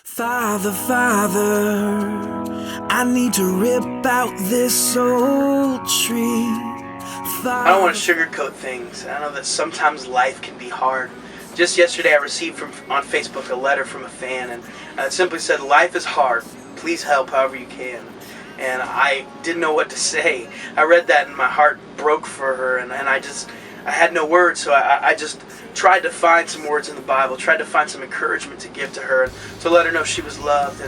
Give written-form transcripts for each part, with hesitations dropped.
Father, Father, I need to rip out this old tree. I don't want to sugarcoat things. I know that sometimes life can be hard. Just yesterday I received on Facebook a letter from a fan, and it simply said, "Life is hard. Please help however you can." And I didn't know what to say. I read that and my heart broke for her, and I had no words, so I just tried to find some words in the Bible, tried to find some encouragement to give to her, and to let her know she was loved.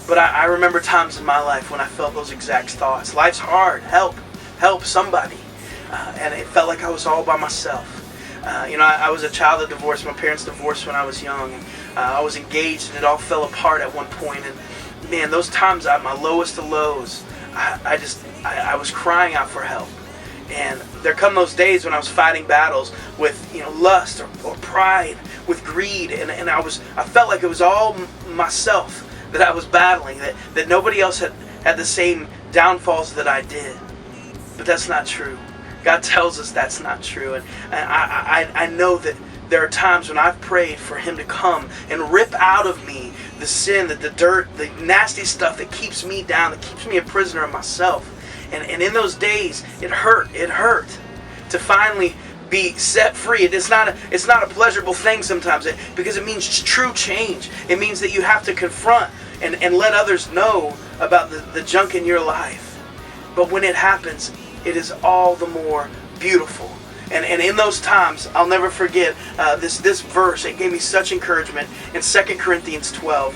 But I remember times in my life when I felt those exact thoughts. Life's hard. Help somebody. And it felt like I was all by myself. I was a child of divorce. My parents divorced when I was young. And, I was engaged, and it all fell apart at one point. And man, those times at my lowest of lows, I was crying out for help. And there come those days when I was fighting battles with lust or pride, with greed, and I felt like it was all myself that I was battling, that nobody else had the same downfalls that I did. But that's not true. God tells us that's not true. And I know that there are times when I've prayed for Him to come and rip out of me the sin, the dirt, the nasty stuff that keeps me down, that keeps me a prisoner of myself. And in those days, it hurt to finally be set free. It's not a pleasurable thing sometimes, because it means true change. It means that you have to confront and let others know about the junk in your life. But when it happens, it is all the more beautiful. And in those times, I'll never forget this verse. It gave me such encouragement in 2 Corinthians 12,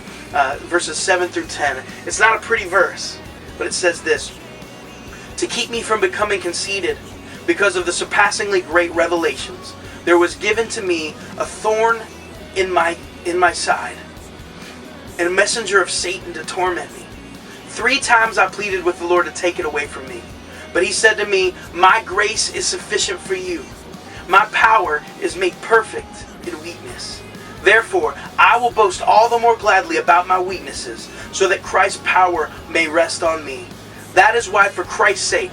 verses 7 through 10. It's not a pretty verse, but it says this: "To keep me from becoming conceited, because of the surpassingly great revelations, there was given to me a thorn in my side, and a messenger of Satan to torment me. 3 times I pleaded with the Lord to take it away from me. But He said to me, 'My grace is sufficient for you. My power is made perfect in weakness. Therefore, I will boast all the more gladly about my weaknesses, so that Christ's power may rest on me. That is why, for Christ's sake,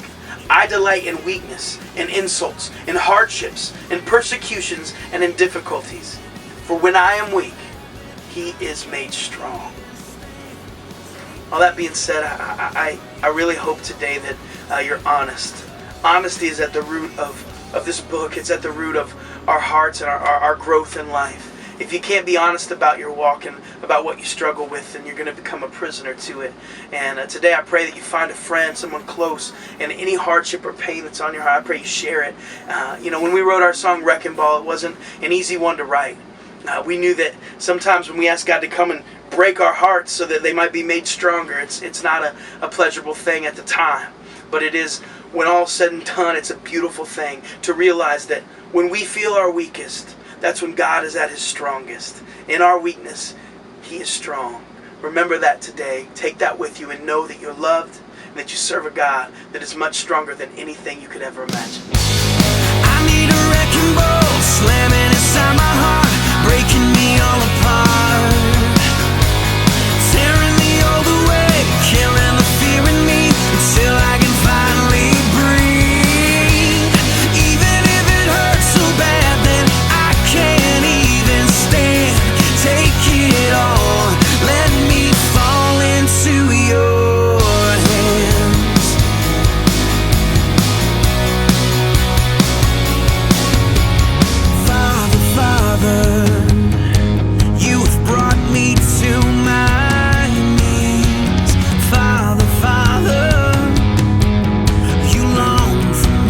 I delight in weakness, in insults, in hardships, in persecutions, and in difficulties. For when I am weak, He is made strong.'" All that being said, I really hope today that you're honest. Honesty is at the root of this book. It's at the root of our hearts and our growth in life. If you can't be honest about your walk and about what you struggle with, then you're going to become a prisoner to it. And today I pray that you find a friend, someone close, and any hardship or pain that's on your heart, I pray you share it. When we wrote our song Wrecking Ball, it wasn't an easy one to write. We knew that sometimes when we ask God to come and break our hearts so that they might be made stronger, it's not a pleasurable thing at the time. But it is, when all's said and done, it's a beautiful thing to realize that when we feel our weakest, that's when God is at His strongest. In our weakness, He is strong. Remember that today. Take that with you and know that you're loved and that you serve a God that is much stronger than anything you could ever imagine. I need a